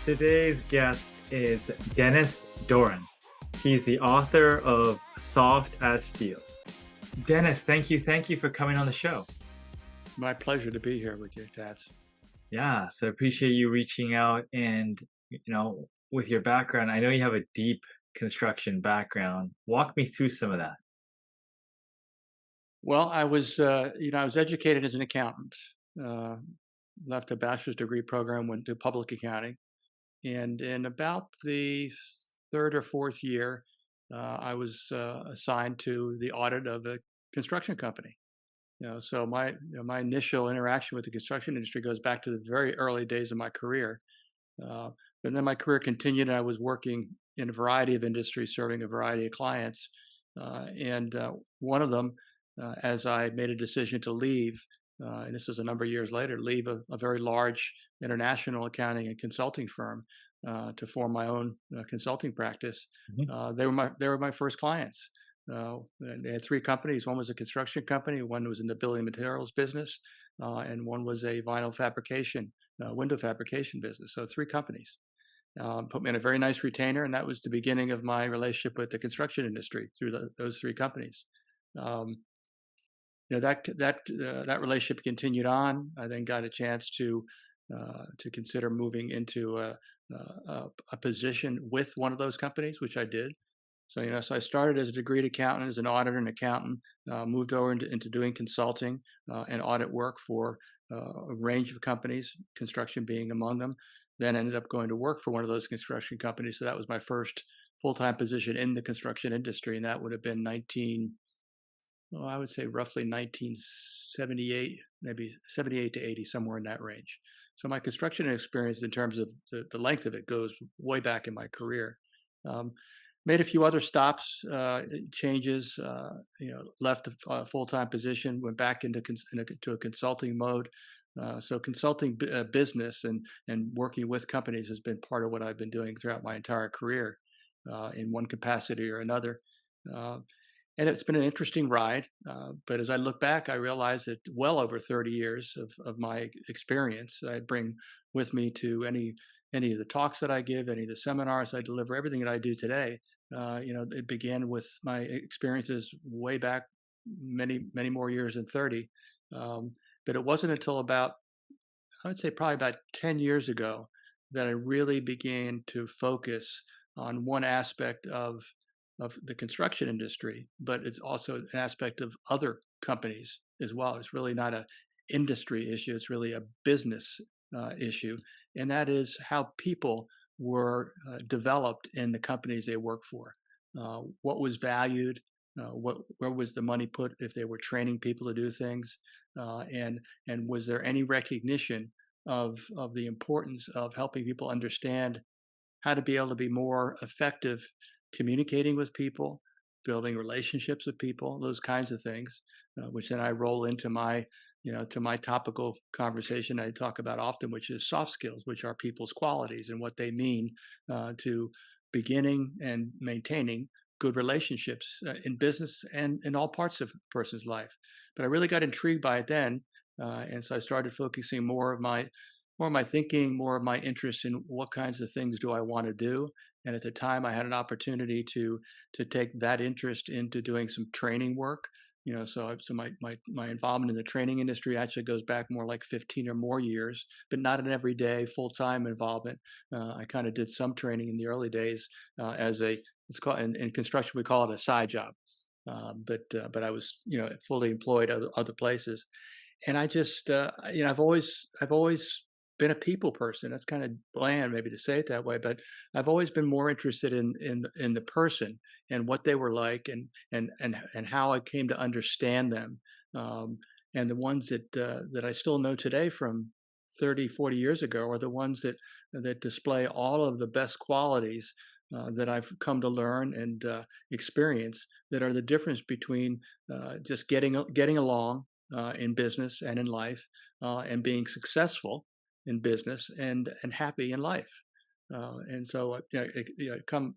Today's guest is Dennis Doran. He's the author of Soft as Steel. Dennis, thank you for coming on the show. My pleasure to be here with you, Tats. Yeah, so appreciate you reaching out and, with your background, I know you have a deep construction background. Walk me through some of that. Well, I was educated as an accountant. Uh, Left a bachelor's degree program, went to public accounting, and in about the third or fourth year, I was assigned to the audit of a construction company. So my initial interaction with the construction industry goes back to the very early days of my career. Uh, but then my career continued, and I was working in a variety of industries, serving a variety of clients. And one of them, as I made a decision to leave, and this was a number of years later, leave a very large international accounting and consulting firm to form my own consulting practice. Mhm. They were my first clients. They had three companies. One was a construction company, one was in the building materials business, and one was a vinyl fabrication, window fabrication business. So three companies. Put me in a very nice retainer, and that was the beginning of my relationship with the construction industry through those three companies. Um, that relationship continued on. I then got a chance to consider moving into a position with one of those companies, which I did. So I started as a degreed accountant, as an auditor and accountant, moved over into doing consulting and audit work for a range of companies, construction being among them. Then ended up going to work for one of those construction companies. So that was my first full-time position in the construction industry, and that would have been I would say roughly 1978, maybe 78 to 80, somewhere in that range. So my construction experience, in terms of the length of it, goes way back in my career. Um, Made a few other stops, changes. Left a full-time position, went back into a consulting mode. So consulting business and working with companies has been part of what I've been doing throughout my entire career, in one capacity or another. Uh, and it's been an interesting ride. But as I look back, I realize that well over 30 years of my experience, I bring with me to any of the talks that I give, any of the seminars I deliver, everything that I do today. It began with my experiences way back many more years than 30. But it wasn't until I would say probably about 10 years ago that I really began to focus on one aspect of the construction industry, but it's also an aspect of other companies as well. It's really not a industry issue; it's really a business issue, and that is how people were developed in the companies they work for. What was valued? Where was the money put if they were training people to do things? And was there any recognition of the importance of helping people understand how to be able to be more effective communicating with people, building relationships with people, those kinds of things, which then I roll into to my topical conversation I talk about often, which is soft skills, which are people's qualities and what they mean to beginning and maintaining good relationships in business and in all parts of a person's life. But I really got intrigued by it then, and so I started focusing more of my thinking, more of my interest in what kinds of things do I want to do. And at the time, I had an opportunity to take that interest into doing some training work. So my involvement in the training industry actually goes back more like 15 or more years, but not an everyday full time involvement. I kind of did some training in the early days as it's called in construction we call it a side job, but I was fully employed other places, and I just I've always been a people person. That's kind of bland, maybe to say it that way, but I've always been more interested in the person and what they were like, and how I came to understand them. Um, and the ones that I still know today from 30, 40 years ago are the ones that display all of the best qualities that I've come to learn and experience, that are the difference between just getting along in business and in life, and being successful in business and happy in life. Come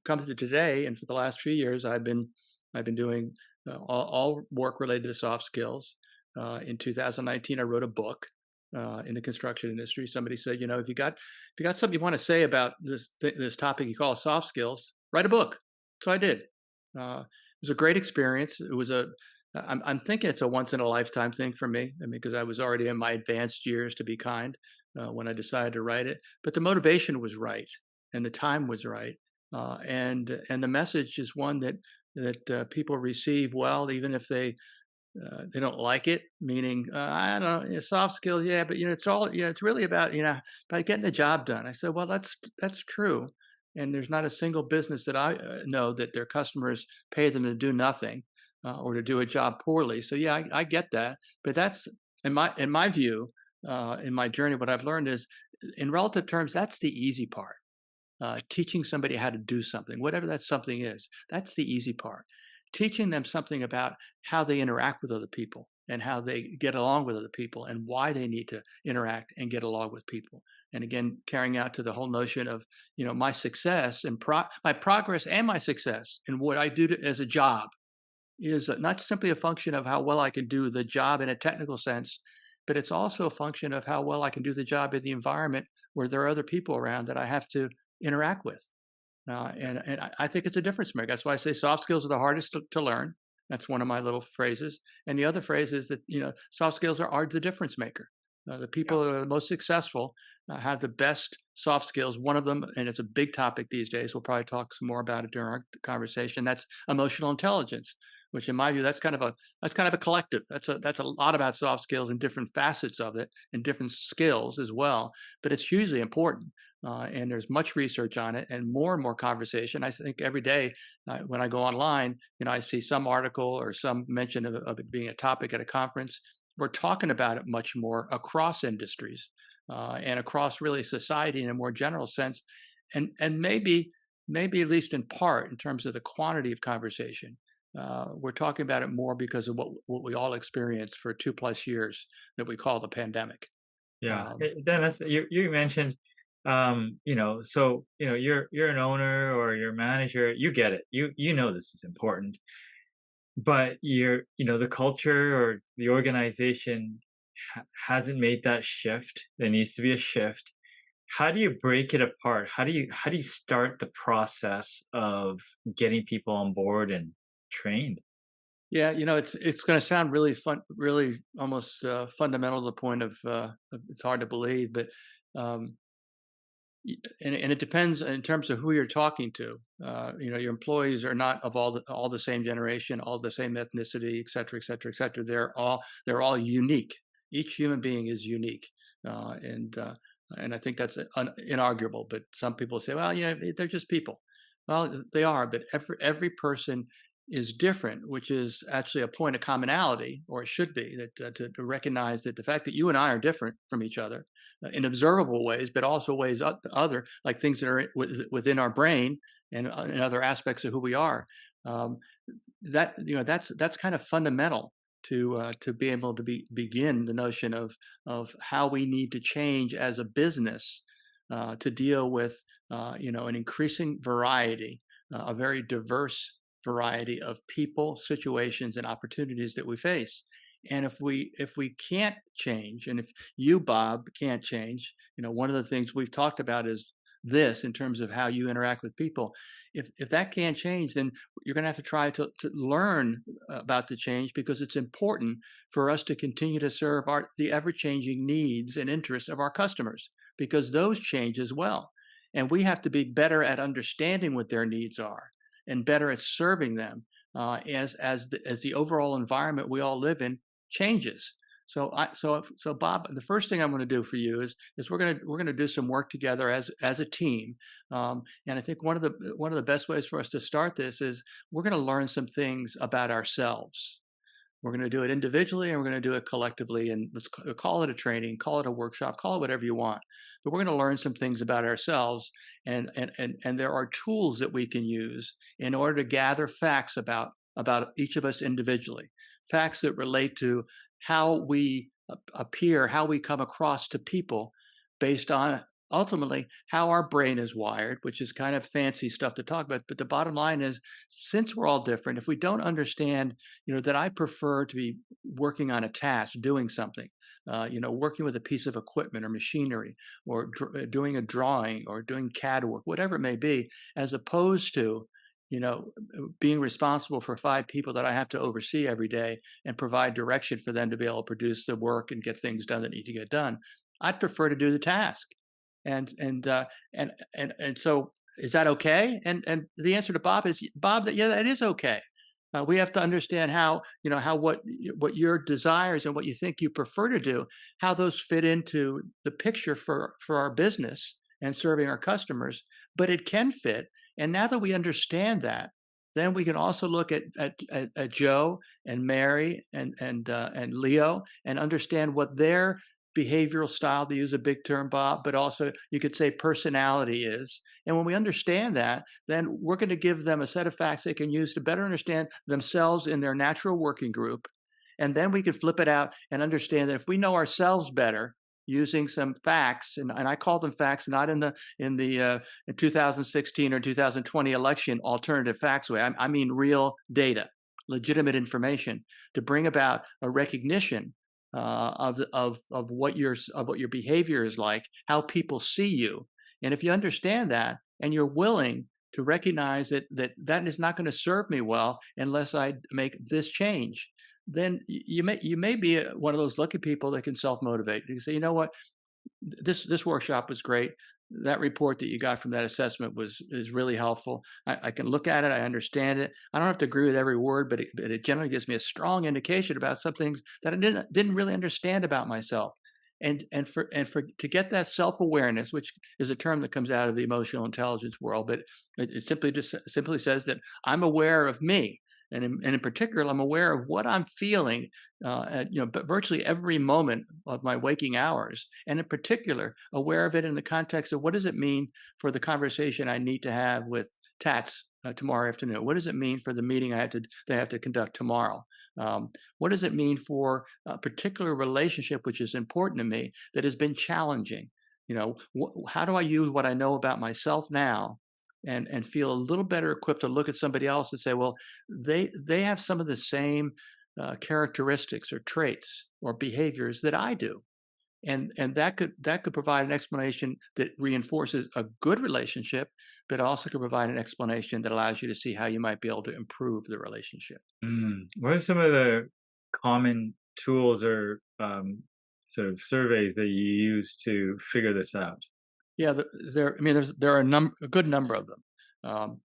to today, and for the last few years, I've been doing all work related to soft skills. In 2019, I wrote a book in the construction industry. Somebody said, if you got something you want to say about this topic you call soft skills, write a book. So I did. It was a great experience. I'm thinking it's a once in a lifetime thing for me. I mean, because I was already in my advanced years, to be kind, when I decided to write it. But the motivation was right, and the time was right, and the message is one that people receive well, even if they don't like it. Meaning, I don't know, soft skills, yeah, but it's really about about getting the job done. I said, well, that's true, and there's not a single business that I know that their customers pay them to do nothing, or to do a job poorly. So yeah, I get that, but that's in my view, in my journey, what I've learned is, in relative terms, that's the easy part. Teaching somebody how to do something, whatever that something is, that's the easy part. Teaching them something about how they interact with other people and how they get along with other people and why they need to interact and get along with people. And again, carrying out to the whole notion of, my success and my progress and my success in what I do as a job is not simply a function of how well I can do the job in a technical sense, but it's also a function of how well I can do the job in the environment where there are other people around that I have to interact with. And I think it's a difference maker. That's why I say soft skills are the hardest to learn. That's one of my little phrases. And the other phrase is that soft skills are the difference maker. The people that are the most successful have the best soft skills. One of them, and it's a big topic these days. We'll probably talk some more about it during our conversation. That's emotional intelligence, which, in my view, that's kind of a collective. That's a lot about soft skills and different facets of it and different skills as well. But it's hugely important. And there's much research on it and more conversation. I think every day when I go online, I see some article or some mention of it being a topic at a conference. We're talking about it much more across industries and across really society in a more general sense, and maybe at least in part in terms of the quantity of conversation. We're talking about it more because of what we all experienced for 2+ years that we call the pandemic. Yeah. Um, Dennis, you mentioned, you're an owner or you're a manager, you get it. You know this is important, but the culture or the organization hasn't made that shift. There needs to be a shift. How do you break it apart? How do you start the process of getting people on board and trained? Yeah, it's going to sound really fun, really almost fundamental to the point of it's hard to believe, but um, and it depends in terms of who you're talking to. Your employees are not of all the same generation, all the same ethnicity, et cetera, et cetera, et cetera. They're all unique. Each human being is unique, and I think that's inarguable. But some people say, well, they're just people. Well, they are, but every person is different, which is actually a point of commonality, or it should be, that to recognize that the fact that you and I are different from each other in observable ways, but also ways other, like things that are within our brain and in other aspects of who we are. Um, that's kind of fundamental to be able to begin the notion of how we need to change as a business to deal with an increasing variety, a very diverse variety of people, situations, and opportunities that we face. And if we can't change, and if you, Bob, can't change, one of the things we've talked about is this in terms of how you interact with people. If that can't change, then you're going to have to try to learn about the change, because it's important for us to continue to serve the ever-changing needs and interests of our customers, because those change as well. And we have to be better at understanding what their needs are and better at serving them as the overall environment we all live in changes. So Bob, the first thing I'm going to do for you is we're going to do some work together as a team, and I think one of the best ways for us to start this is we're going to learn some things about ourselves. We're going to do it individually and we're going to do it collectively, and let's call it a training, call it a workshop, call it whatever you want. But we're going to learn some things about ourselves, and there are tools that we can use in order to gather facts about each of us individually, facts that relate to how we appear, how we come across to people based on ultimately how our brain is wired, which is kind of fancy stuff to talk about. But the bottom line is, since we're all different, if we don't understand, that I prefer to be working on a task, doing something, working with a piece of equipment or machinery, or doing a drawing or doing CAD work, whatever it may be, as opposed to, being responsible for 5 people that I have to oversee every day and provide direction for them to be able to produce the work and get things done that need to get done. I'd prefer to do the task. And so, is that okay? And the answer to Bob is, Bob, that, yeah, that is okay. We have to understand how, how what your desires and what you think you prefer to do, how those fit into the picture for our business and serving our customers. But it can fit. And now that we understand that, then we can also look at Joe and Mary and Leo and understand what their behavioral style, to use a big term, Bob, but also you could say personality is. And when we understand that, then we're going to give them a set of facts they can use to better understand themselves in their natural working group. And then we can flip it out and understand that if we know ourselves better using some facts, and I call them facts, not in 2016 or 2020 election alternative facts way. I mean real data, legitimate information to bring about a recognition of what your behavior is like, how people see you, and if you understand that and you're willing to recognize that is not going to serve me well unless I make this change, then you may be one of those lucky people that can self motivate. You can say, you know what, this workshop was great. That report that you got from that assessment is really helpful. I can look at it. I understand it. I don't have to agree with every word, but it generally gives me a strong indication about some things that I didn't really understand about myself. And for to get that self awareness, which is a term that comes out of the emotional intelligence world, but it simply says that I'm aware of me. And in particular, I'm aware of what I'm feeling, but virtually every moment of my waking hours, and in particular, aware of it in the context of what does it mean for the conversation I need to have with Tats tomorrow afternoon? What does it mean for the meeting that I have to conduct tomorrow? What does it mean for a particular relationship which is important to me that has been challenging? How do I use what I know about myself now and feel a little better equipped to look at somebody else and say, well, they have some of the same characteristics or traits or behaviors that I do, and that could provide an explanation that reinforces a good relationship, but also could provide an explanation that allows you to see how you might be able to improve the relationship. What are some of the common tools or sort of surveys that you use to figure this out? Yeah, I mean, there are a good number of them,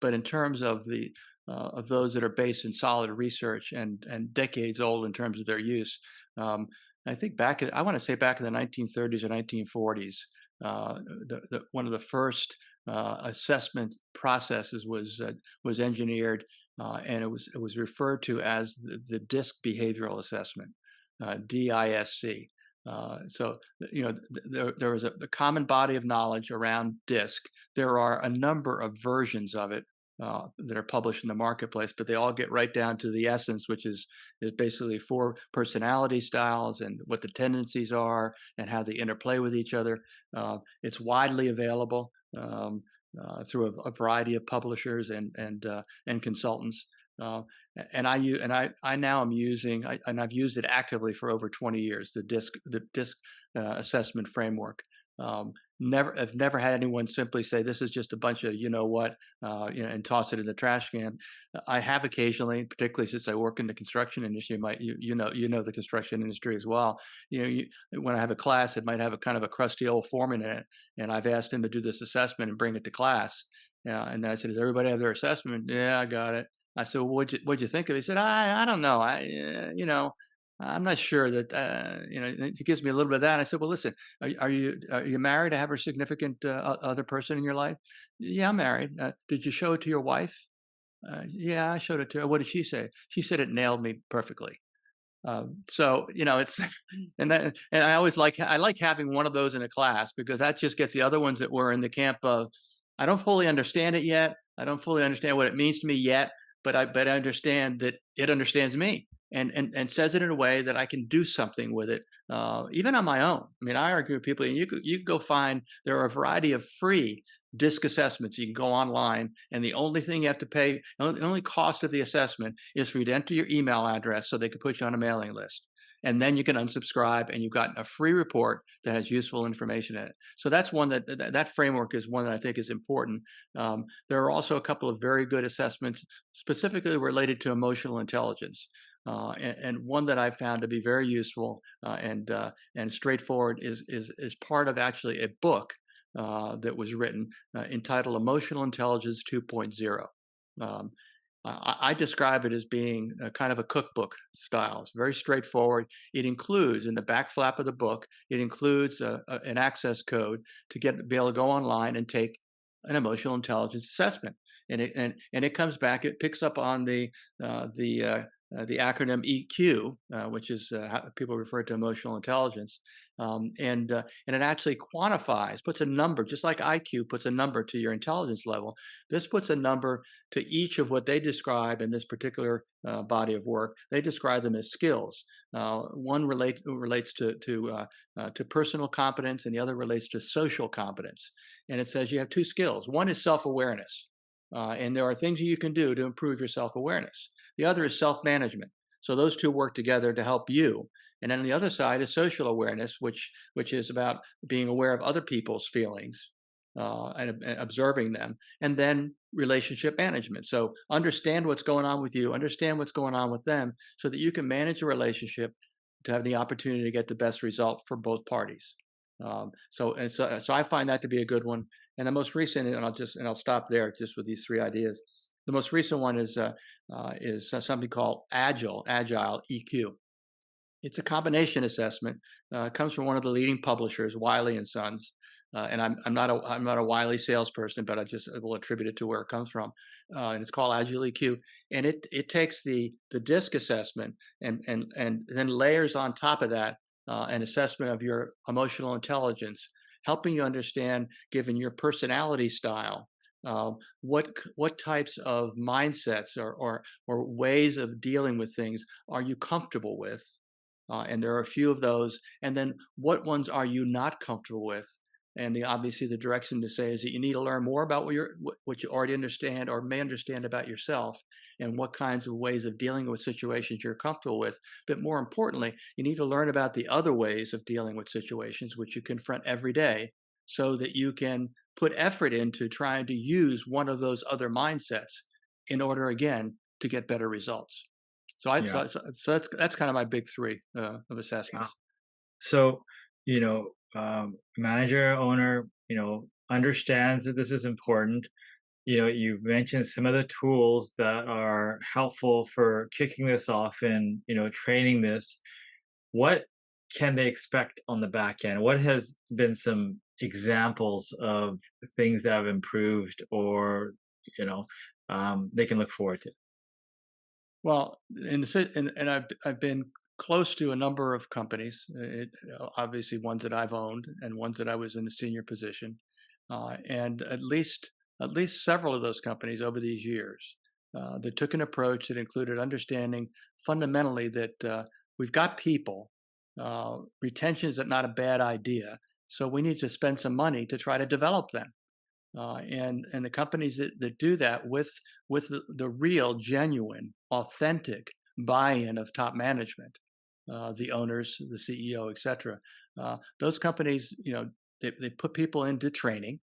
but in terms of the of those that are based in solid research and decades old in terms of their use, I think I want to say back in the 1930s or 1940s, one of the first assessment processes was engineered, and it was referred to as the DISC behavioral assessment, DISC. So there was a common body of knowledge around DISC. There are a number of versions of it that are published in the marketplace, but they all get right down to the essence, which is basically 4 personality styles and what the tendencies are and how they interplay with each other. It's widely available through a variety of publishers and consultants. Uh, and I now am using, and I've used it actively for over 20 years, the DISC assessment framework. I've never had anyone simply say this is just a bunch of and toss it in the trash can. I have occasionally, particularly since I work in the construction industry. You know the construction industry as well. When I have a class, it might have a kind of a crusty old foreman in it, and I've asked him to do this assessment and bring it to class. And then I said, "Does everybody have their assessment?" "Yeah, I got it." I said, well, what'd you think of it? He said, I don't know. I'm not sure that, it gives me a little bit of that. I said, well, listen, are you married? Have a significant other person in your life? Yeah, I'm married. Did you show it to your wife? Yeah, I showed it to her. What did she say? She said it nailed me perfectly. So, it's, and I like having one of those in a class because that just gets the other ones that were in the camp of, I don't fully understand it yet. I don't fully understand what it means to me yet, but I understand that it understands me. and says it in a way that I can do something with it, even on my own. I mean, I argue with people, and you could go find there are a variety of free disc assessments. You can go online, and the only thing you have to pay, the only cost of the assessment is for you to enter your email address so they can put you on a mailing list. And then you can unsubscribe, and you've gotten a free report that has useful information in it. So that's one that framework is one that I think is important. There are also a couple of very good assessments specifically related to emotional intelligence. And one that I found to be very useful and straightforward is part of actually a book that was written entitled "Emotional Intelligence 2.0." Um, I describe it as being a kind of a cookbook style. It's very straightforward. It includes in the back flap of the book, it includes an access code to be able to go online and take an emotional intelligence assessment. And it comes back. It picks up on the acronym EQ, which is how people refer to emotional intelligence, and it actually quantifies, puts a number, just like IQ puts a number to your intelligence level. This puts a number to each of what they describe in this particular body of work. They describe them as skills. One relates to personal competence, and the other relates to social competence. And it says you have two skills. One is self-awareness. And there are things you can do to improve your self-awareness. The other is self-management. So those two work together to help you. And then the other side is social awareness, which is about being aware of other people's feelings and observing them. And then relationship management. So understand what's going on with you, understand what's going on with them, so that you can manage a relationship to have the opportunity to get the best result for both parties. So I find that to be a good one. And the most recent, and I'll stop there just with these three ideas. The most recent one is something called Agile EQ. It's a combination assessment. It comes from one of the leading publishers, Wiley and Sons. And I'm not a Wiley salesperson, but I just will attribute it to where it comes from. And it's called Agile EQ, and it takes the DISC assessment and then layers on top of that an assessment of your emotional intelligence, helping you understand, given your personality style, what types of mindsets or ways of dealing with things are you comfortable with, and there are a few of those. And then what ones are you not comfortable with? And obviously the direction to say is that you need to learn more about what you already understand or may understand about yourself, and what kinds of ways of dealing with situations you're comfortable with. But more importantly, you need to learn about the other ways of dealing with situations which you confront every day, so that you can put effort into trying to use one of those other mindsets in order, again, to get better results. Yeah. So that's kind of my big three of Yeah. assessments. So, manager, owner, understands that this is important. You've mentioned some of the tools that are helpful for kicking this off and, training this. What can they expect on the back end? What has been some examples of things that have improved or, you know, they can look forward to? Well, and I've been close to a number of companies, obviously ones that I've owned and ones that I was in a senior position, and at least several of those companies over these years that took an approach that included understanding fundamentally that we've got people. Retention is not a bad idea, so we need to spend some money to try to develop them. And the companies that do that with the real, genuine, authentic buy-in of top management, the owners, the CEO, etc. Those companies, they put people into training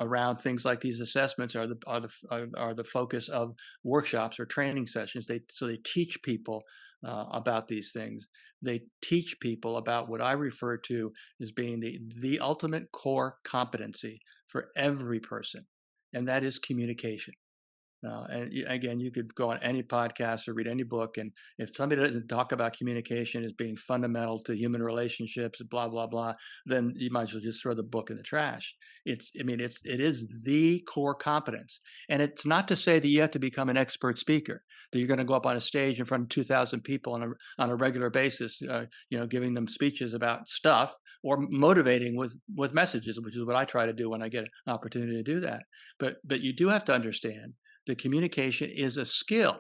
around things like these assessments are the focus of workshops or training sessions. They teach people about these things. They teach people about what I refer to as being the ultimate core competency for every person, and that is communication. Again, you could go on any podcast or read any book, and if somebody doesn't talk about communication as being fundamental to human relationships, blah blah blah, then you might as well just throw the book in the trash. It is the core competence, and it's not to say that you have to become an expert speaker, that you're going to go up on a stage in front of 2,000 people on a regular basis, giving them speeches about stuff or motivating with messages, which is what I try to do when I get an opportunity to do that. But you do have to understand that communication is a skill.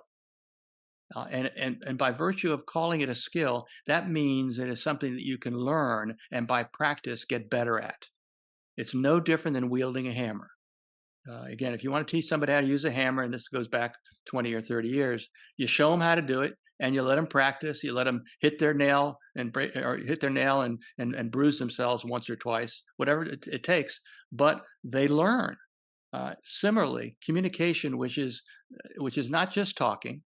And by virtue of calling it a skill, that means it is something that you can learn and by practice get better at. It's no different than wielding a hammer. Again, if you want to teach somebody how to use a hammer, and this goes back 20 or 30 years, you show them how to do it, and you let them practice. You let them hit their nail and break, or hit their nail and bruise themselves once or twice, whatever it takes. But they learn. Similarly, communication, which is not just talking,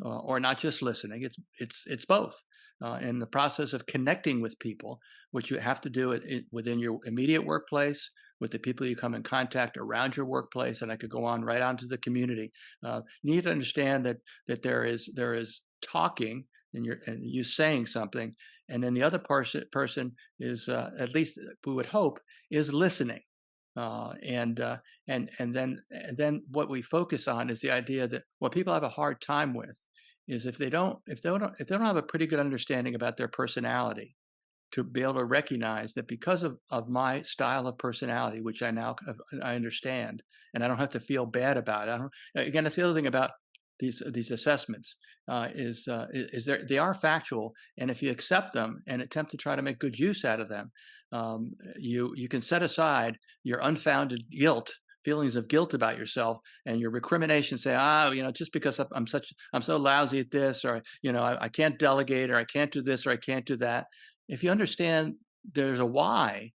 or not just listening. It's both. In the process of connecting with people, which you have to do within your immediate workplace, with the people you come in contact around your workplace, and I could go on right on to the community. You need to understand that there is talking and you saying something, and then the other person is, at least we would hope, is listening. And then what we focus on is the idea that what people have a hard time with is if they don't have a pretty good understanding about their personality, to be able to recognize that because of my style of personality, which I understand, and I don't have to feel bad about it. Again, that's the other thing about these assessments, is they are factual, and if you accept them and attempt to try to make good use out of them, you can set aside your unfounded feelings of guilt about yourself, and your recrimination. Say, just because I'm so lousy at this, or I can't delegate, or I can't do this, or I can't do that. If you understand there's a why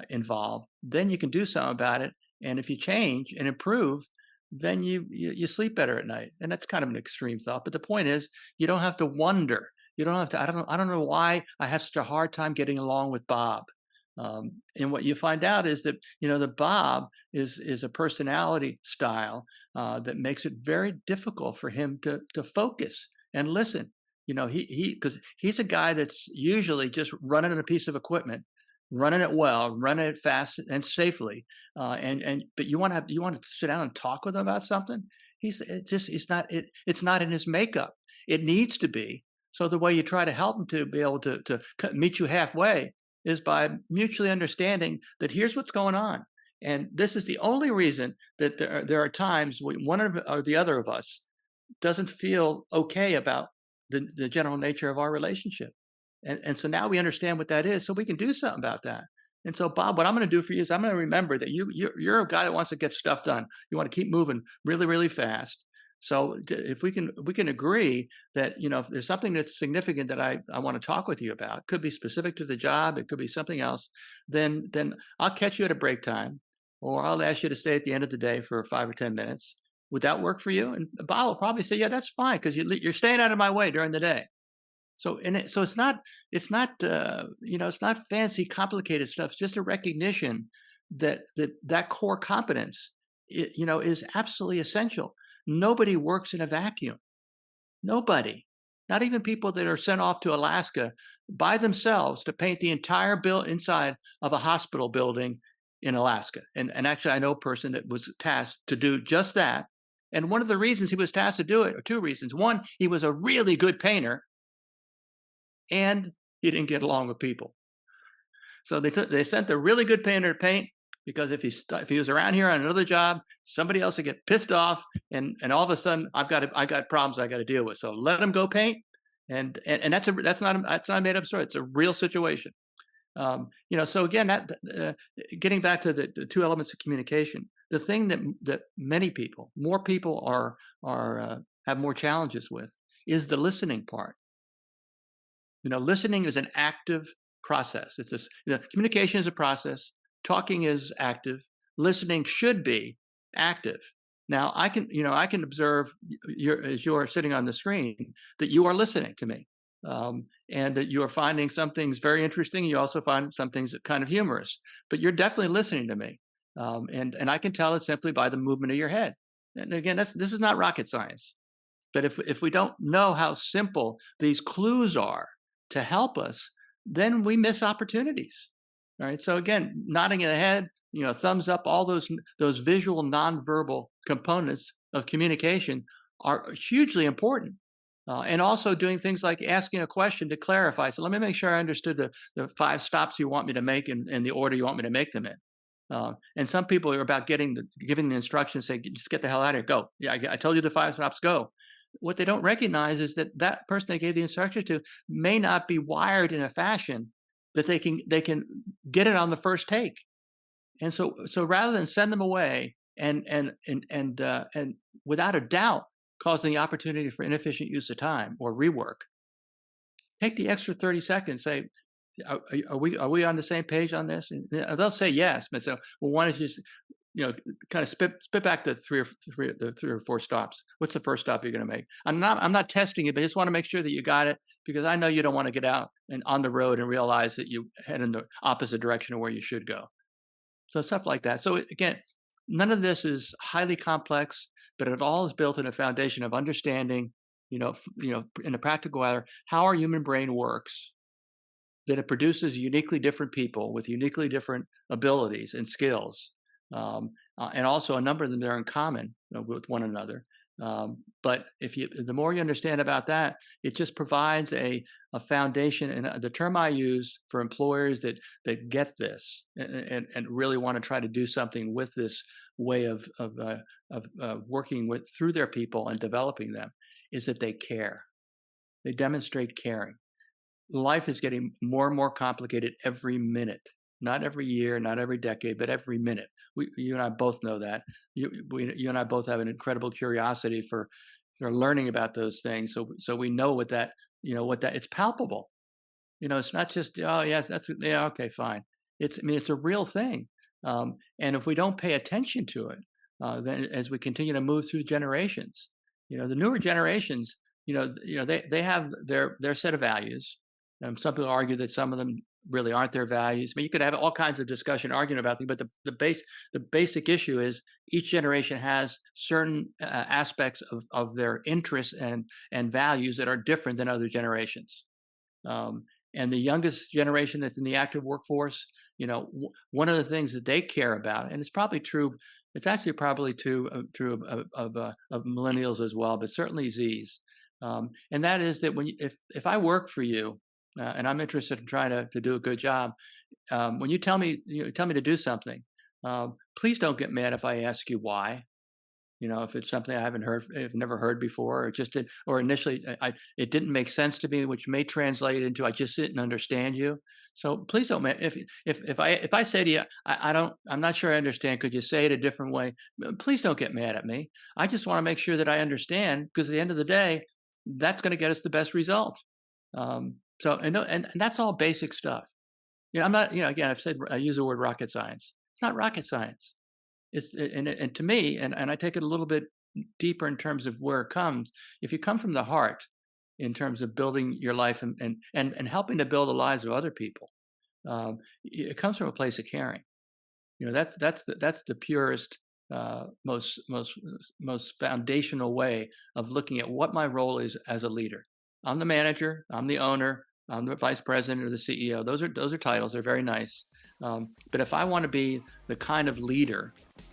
involved, then you can do something about it. And if you change and improve, then you sleep better at night. And that's kind of an extreme thought, but the point is, you don't have to wonder. You don't have to. I don't know why I have such a hard time getting along with Bob. And what you find out is that the Bob is a personality style that makes it very difficult for him to focus and listen. Because he's a guy that's usually just running a piece of equipment, running it well, running it fast and safely. But you want to sit down and talk with him about something. It's not in his makeup. It needs to be. So the way you try to help him to be able to meet you halfway is by mutually understanding that here's what's going on. And this is the only reason that there are times when one or the other of us doesn't feel okay about the general nature of our relationship. And so now we understand what that is, so we can do something about that. And so, Bob, what I'm going to do for you is I'm going to remember that you're a guy that wants to get stuff done. You want to keep moving really, really fast. So if we can agree that, if there's something that's significant that I want to talk with you about, it could be specific to the job, it could be something else, then I'll catch you at a break time, or I'll ask you to stay at the end of the day for 5 or 10 minutes. Would that work for you? And Bob will probably say, yeah, that's fine, because you're staying out of my way during the day. So it's not it's not fancy, complicated stuff. It's just a recognition that core competence, is absolutely essential. Nobody works in a vacuum. Nobody, not even people that are sent off to Alaska by themselves to paint the entire inside of a hospital building in Alaska. And actually, I know a person that was tasked to do just that. And one of the reasons he was tasked to do it, or two reasons. One, he was a really good painter, and he didn't get along with people. So they sent a really good painter to paint, because if he was around here on another job, somebody else would get pissed off, and all of a sudden I got problems I got to deal with. So let him go paint, and that's not a made up story. It's a real situation. So again, getting back to the two elements of communication, the thing that more people are have more challenges with is the listening part. Listening is an active process. It's this, communication is a process. Talking is active. Listening should be active. Now, I can observe as you're sitting on the screen that you are listening to me, and that you are finding some things very interesting. You also find some things kind of humorous, but you're definitely listening to me, and I can tell it simply by the movement of your head. And again, this is not rocket science. But if we don't know how simple these clues are to help us, then we miss opportunities. All right. So again, nodding the head, thumbs up, all those visual nonverbal components of communication are hugely important. And also doing things like asking a question to clarify. So let me make sure I understood the 5 stops you want me to make in the order you want me to make them in. And some people are about giving the instructions, say, just get the hell out of here, go. Yeah, I told you the 5 stops, go. what they don't recognize is that that person they gave the instruction to may not be wired in a fashion that they can get it on the first take. And so rather than send them away and without a doubt causing the opportunity for inefficient use of time or rework, take the extra 30 seconds. Say, are we on the same page on this? And they'll say yes, but so well, why don't you just kind of spit back the three or four stops. What's the first stop you're going to make? I'm not testing it, but I just want to make sure that you got it, because I know you don't want to get out and on the road and realize that you head in the opposite direction of where you should go. So stuff like that. So again, none of this is highly complex, but it all is built in a foundation of understanding, in a practical matter, how our human brain works, that it produces uniquely different people with uniquely different abilities and skills, and also a number of them that are in common with one another. But the more you understand about that, it just provides a foundation. And the term I use for employers that get this and really want to try to do something with this way of working through their people and developing them is that they care. They demonstrate caring. Life is getting more and more complicated every minute. Not every year, not every decade, but every minute. You and I both know that. You and I both have an incredible curiosity for learning about those things. So we know what that it's palpable. It's not just, oh yes, okay, fine. It's a real thing. And if we don't pay attention to it, then as we continue to move through generations, the newer generations, they have their set of values. Some people argue that some of them really aren't their values. You could have all kinds of discussion, arguing about things, but the basic issue is each generation has certain aspects of their interests and values that are different than other generations. And the youngest generation that's in the active workforce, one of the things that they care about, and it's probably true. It's actually probably true of millennials as well, but certainly Zs. And that is that if I work for you, and I'm interested in trying to do a good job, when you tell me to do something, please don't get mad if I ask you why. If it's something I've never heard before, or initially it didn't make sense to me, which may translate into I just didn't understand you. So please don't. If I say to you, I'm not sure I understand. Could you say it a different way? Please don't get mad at me. I just want to make sure that I understand, because at the end of the day, that's going to get us the best result. And that's all basic stuff. I'm not. Again, I use the word rocket science. It's not rocket science. And to me, and I take it a little bit deeper in terms of where it comes. If you come from the heart, in terms of building your life and helping to build the lives of other people, it comes from a place of caring. That's the purest, most foundational way of looking at what my role is as a leader. I'm the manager. I'm the owner. I'm the vice president or the CEO. Those are titles. They're very nice. But if I want to be the kind of leader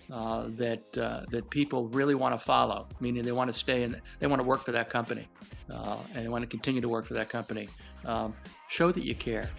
that people really want to follow, meaning they want to stay and they want to work for that company, and they want to continue to work for that company, show that you care.